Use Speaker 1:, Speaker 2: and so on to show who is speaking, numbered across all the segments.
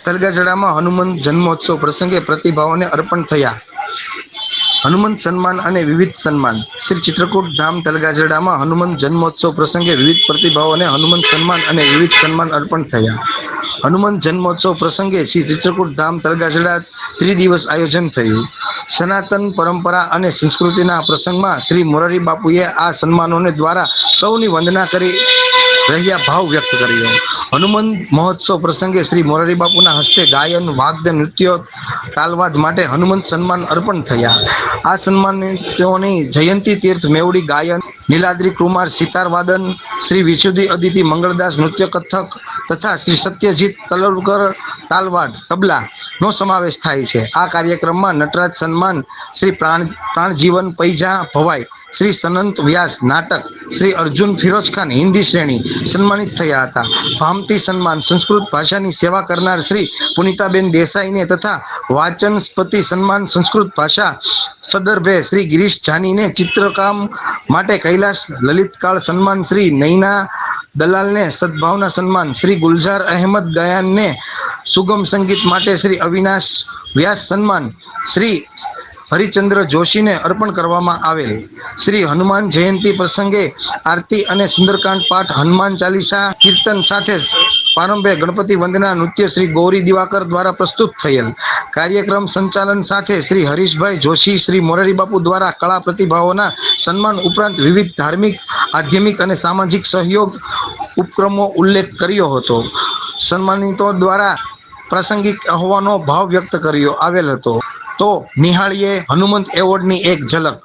Speaker 1: તલગાજડામાં હનુમાન જન્મોત્સવ પ્રસંગે પ્રતિભાવોને અર્પણ થયા. હનુમંત સન્માન અને વિવિધ સન્માન. શ્રી ચિત્રકૂટ ધામ તલગાજડામાં હનુમંત જન્મોત્સવ પ્રસંગે વિવિધ પ્રતિભાવોને હનુમંત સન્માન અને વિવિધ સન્માન અર્પણ થયા. હનુમંત જન્મોત્સવ પ્રસંગે શ્રી ચિત્રકૂટ ધામ તલગાજડા ત્રિદિવસ આયોજન થયું. સનાતન પરંપરા અને સંસ્કૃતિના પ્રસંગમાં શ્રી મોરારી બાપુએ આ સન્માનોને દ્વારા સૌની વંદના કરી રહ્યા ભાવ વ્યક્ત કર્યો. હનુમાન મહોત્સવ પ્રસંગે શ્રી મોરારી બાપુના હસ્તે ગાયન, વાદ્ય, નૃત્ય, તાલવાદ માટે હનુમંત સન્માન અર્પણ થયા. આ સન્માનિતોની જયંતિ તીર્થ મેવડી ગાયન, નીલાદ્રી કુમાર સિતાર વાદન, શ્રી વિશુદ્ધિ અદિતિ મંગળદાસ નૃત્ય કથક તથા શ્રી સત્યજીત તલોલકર તાલવાદ તબલા નો સમાવેશ થાય છે. આ કાર્યક્રમમાં નટરાજ સન્માન, શ્રી પ્રાણજીવન પૈજા ભવાઈ, શ્રી સનંત વ્યાસ નાટક, શ્રી અર્જુન ફિરોજ ખાન હિન્દી શ્રેણી સન્માનિત થયા હતા. ભામતી સન્માન સંસ્કૃત ભાષાની સેવા કરનાર શ્રી પુનિતાબેન દેસાઈને તથા વાચનસ્પતિ સન્માન સંસ્કૃત ભાષા સદર્ભે શ્રી ગિરીશ જાનીને, ચિત્રકામ માટે કૈલાસ લલિતકાળ સન્માન શ્રી નૈના દલાલને, સદભાવના સન્માન શ્રી ગુલઝાર અહેમદ ગયાનને, સુગમ સંગીત માટે શ્રી અવિનાશ વ્યાસ સન્માન શ્રી હરિચંદ્ર જોશીને અર્પણ કરવામાં આવેલ. શ્રી હનુમાન જયંતિ પ્રસંગે આરતી અને સુંદરકાંડ પાઠ, હનુમાન ચાલીસા કીર્તન સાથે પ્રારંભે ગણપતિ વંદના નૃત્ય શ્રી ગૌરી દિવાકર દ્વારા પ્રસ્તુત થયેલ. કાર્યક્રમ સંચાલન સાથે શ્રી હરીશભાઈ જોશી, શ્રી મોરારી બાપુ દ્વારા કળા પ્રતિભાઓના સન્માન ઉપરાંત વિવિધ ધાર્મિક, આધ્યાત્મિક અને સામાજિક સહયોગ ઉપક્રમો ઉલ્લેખ કર્યો હતો. સન્માનિતો દ્વારા પ્રાસંગિક આહ્વાનો ભાવ વ્યક્ત કર્યો આવેલ હતો. તો નિહાળીએ હનુમંત એવોર્ડની એક ઝલક.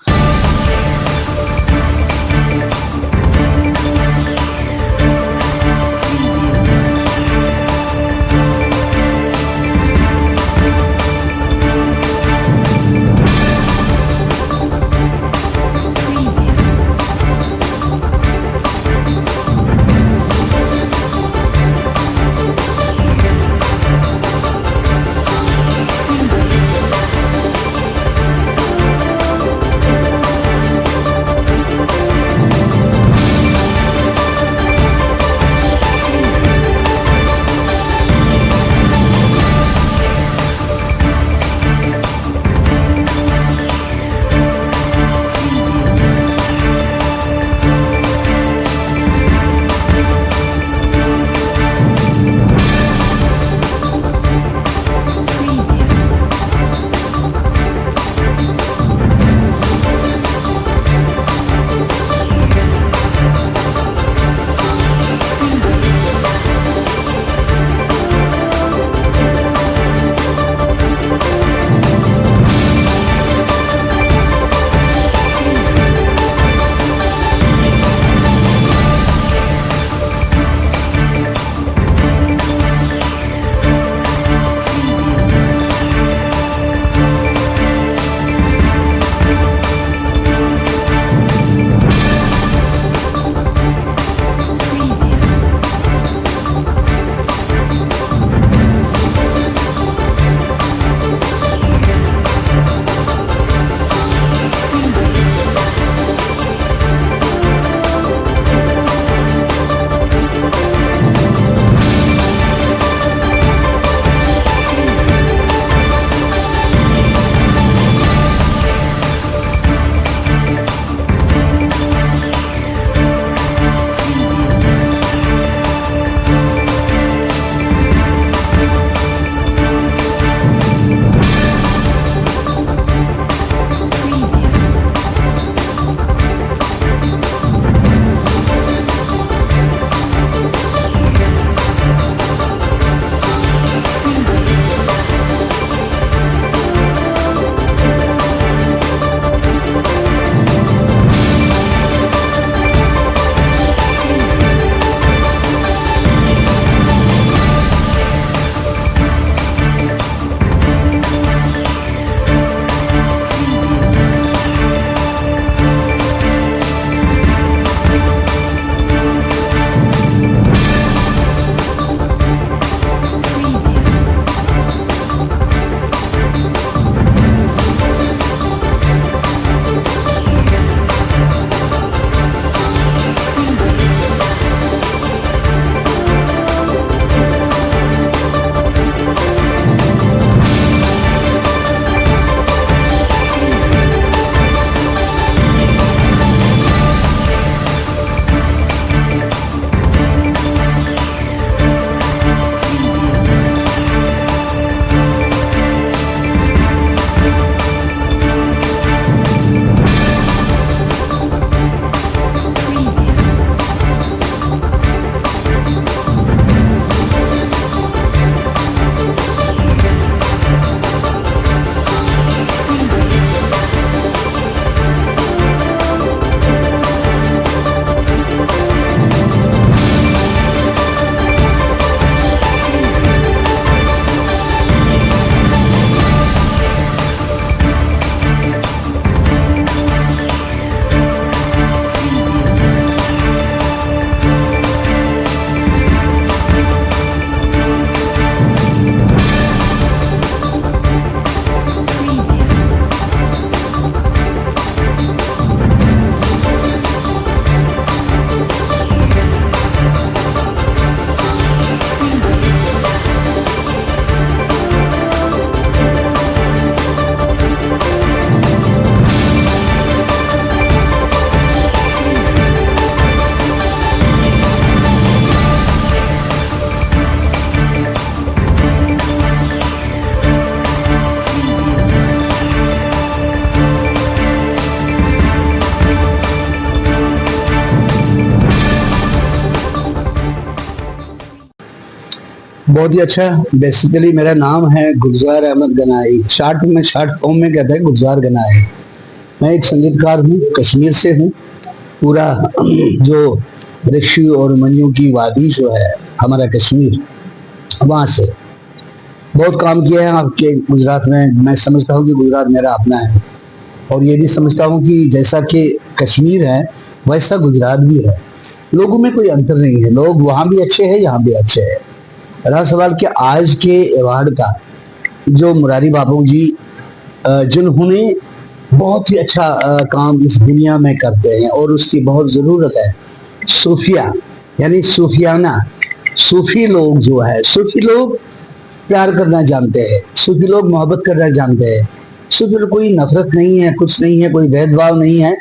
Speaker 2: बहुत ही अच्छा। बेसिकली मेरा नाम है गुलजार अहमद गनाई, शार्ट फॉर्म में कहते हैं गुलजार गनाई। मैं एक संगीतकार हूँ, कश्मीर से हूँ। पूरा जो ऋषि और मुनियों की वादी जो है, हमारा कश्मीर, वहाँ से बहुत काम किया है आपके गुजरात में। मैं समझता हूँ कि गुजरात मेरा अपना है, और ये भी समझता हूँ कि जैसा कि कश्मीर है वैसा गुजरात भी है। लोगों में कोई अंतर नहीं है, लोग वहाँ भी अच्छे हैं, यहाँ भी अच्छे हैं। रहा सवाल कि आज के अवार्ड का, जो मुरारी बापू जी जिन्होंने बहुत ही अच्छा काम इस दुनिया में करते हैं और उसकी बहुत ज़रूरत है। सूफिया यानी सूफियाना, सूफी लोग जो है, सूफी लोग प्यार करना जानते हैं, सूफी लोग मोहब्बत करना जानते हैं। सूफी लोग कोई नफरत नहीं है, कुछ नहीं है, कोई भेदभाव नहीं है,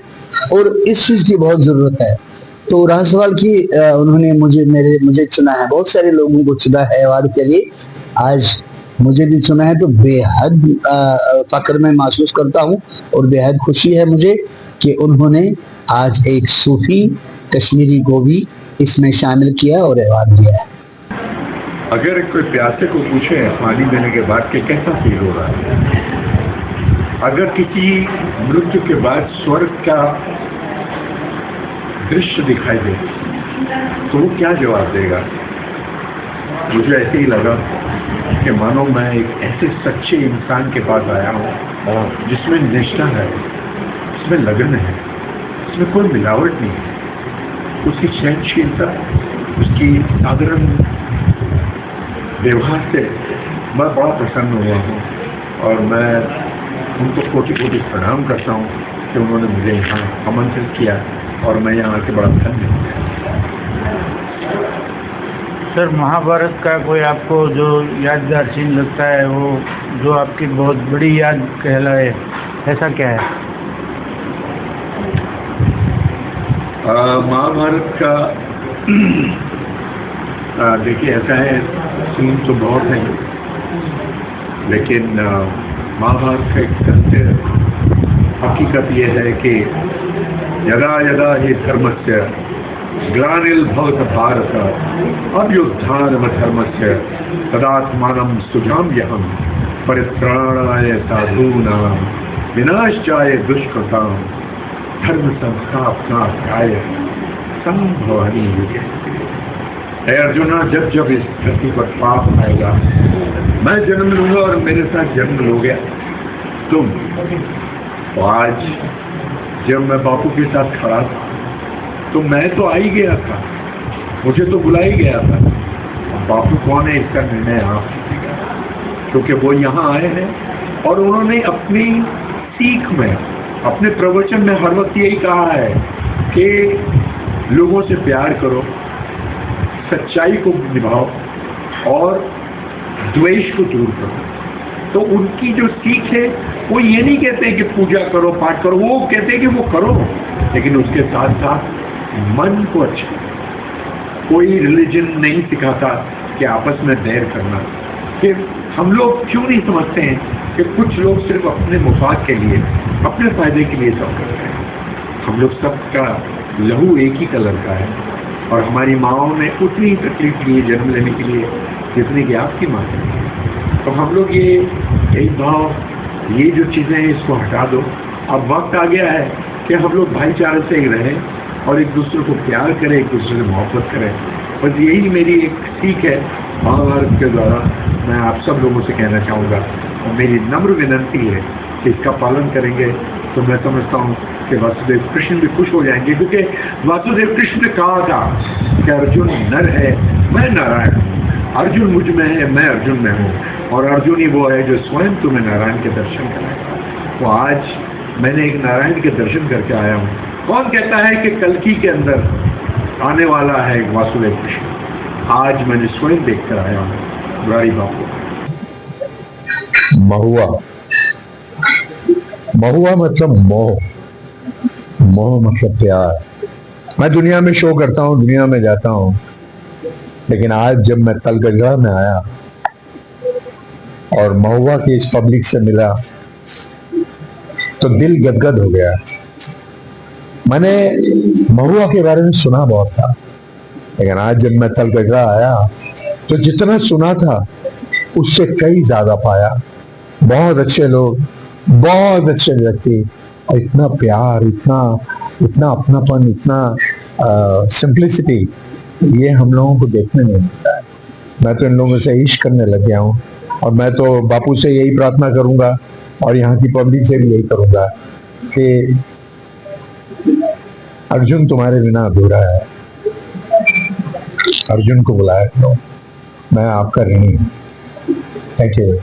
Speaker 2: और इस चीज़ की बहुत ज़रूरत है। तो रहा सवाल कि उन्होंने मुझे चुना है, बहुत सारे लोगों को चुना है अवार्ड के लिए। आज मुझे भी चुना है, तो बेहद फक्र मैं महसूस करता हूँ, और बेहद खुशी है मुझे कि उन्होंने आज एक सूफी कश्मीरी को भी इसमें शामिल किया और अवार्ड दिया है।
Speaker 3: अगर कोई प्यासे को पूछे पानी देने के बाद कि कैसा फील हो रहा है, अगर किसी मृत्यु के बाद स्वर्ग का दृश्य दिखाई दे तो वो क्या जवाब देगा? मुझे ऐसे ही लगा कि मानो मैं एक ऐसे सच्चे इंसान के पास आया हूँ और जिसमें निष्ठा है, जिसमें लगन है, जिसमें कोई मिलावट नहीं है। उसकी सहनशीलता, उसकी साधारण व्यवहार से मैं बड़ा प्रसन्न हुआ हूँ, और मैं उनको कोटि कोटि प्रणाम करता हूँ कि उन्होंने मुझे यहाँ आमंत्रित किया और मैं यहाँ आके बड़ा धन्य हूँ।
Speaker 4: सर, महाभारत का कोई आपको जो यादगार सीन लगता है, वो जो आपकी बहुत बड़ी याद कहलाए, ऐसा क्या है?
Speaker 3: महाभारत का देखिए ऐसा है, सीन तो बहुत है, लेकिन महाभारत का एक सत्य हकीकत यह है कि यदा यदा हि धर्मस्य ग्लानिर्भवति भारत अभ्युत्थानमधर्मस्य तदात्मानं सृजाम्यहं परित्राणाय साधूनां विनाशाय दुष्कृतां धर्म संस्थापनार्थाय संभवामि युगे। हे अर्जुना, जब जब इस धरती पर पाप आएगा, मैं जन्म लूंगा और मेरे साथ जन्म लोगे तुम। तो आज जब मैं बापू के साथ खड़ा था तो मैं तो आ ही गया था, मुझे तो बुला ही गया था। बापू कौन है इसका निर्णय आप कीजिएगा, क्योंकि वो यहाँ आए हैं और उन्होंने अपनी सीख में, अपने प्रवचन में हर वक्त यही कहा है कि लोगों से प्यार करो, सच्चाई को निभाओ और द्वेष को दूर करो। तो उनकी जो सीख है वो ये नहीं कहते कि पूजा करो, पाठ करो, वो कहते हैं कि वो करो, लेकिन उसके साथ साथ मन को अच्छा। कोई रिलीजन नहीं सिखाता कि आपस में बैर करना। फिर हम लोग क्यों नहीं समझते हैं कि कुछ लोग सिर्फ अपने मुफाद के लिए, अपने फायदे के लिए सब करते हैं। हम लोग सबका लहू एक ही कलर का है, और हमारी माओ ने उतनी ही तकलीफ ली जन्म लेने के लिए जितनी कि आपकी माँ ने। तो हम लोग ये एक भाव, ये जो चीज़ें हैं, इसको हटा दो। अब वक्त आ गया है कि हम लोग भाईचारे से रहें और एक दूसरे को प्यार करें, एक दूसरे से मोहब्बत करें। बस यही मेरी एक सीख है महाभारत के द्वारा मैं आप सब लोगों से कहना चाहूँगा, और मेरी नम्र विनंती है कि इसका पालन करेंगे तो मैं समझता हूँ कि वासुदेव कृष्ण भी खुश हो जाएंगे, क्योंकि वासुदेव कृष्ण ने कहा था कि अर्जुन नर है, मैं नारायण हूँ, अर्जुन मुझ में है, मैं अर्जुन में हूँ, और अर्जुन ही वो है जो स्वयं तुम्हें नारायण के दर्शन कराएगा। तो आज मैंने एक नारायण के दर्शन करके आया हूँ। कौन कहता है कि कल्कि के अंदर आने वाला है एक वासुदेव कृष्ण? आज मैंने स्वयं देखकर आया हूँ मुरारी बापू।
Speaker 5: महुआ, महुआ मतलब मोह, मोह मतलब प्यार। मैं दुनिया में शो करता हूँ, दुनिया में जाता हूँ, लेकिन आज जब मैं तलगजरा में आया और महुआ की इस पब्लिक से मिला तो दिल गदगद हो गया। मैंने महुआ के बारे में सुना बहुत था, लेकिन आज जब मैं तलगजरा आया तो जितना सुना था उससे कई ज्यादा पाया। बहुत अच्छे लोग, बहुत अच्छे व्यक्ति, और इतना प्यार, इतना इतना अपनापन, इतना सिंप्लिसिटी, ये हम लोगों को देखने नहीं मिलता है। मैं तो इन लोगों से इश्क करने लग गया हूँ, और मैं तो बापू से यही प्रार्थना करूंगा और यहाँ की पब्लिक से भी यही करूंगा कि अर्जुन तुम्हारे बिना अधूरा है। अर्जुन को बुलाया करो, मैं आपका ऋणी हूँ। Thank you.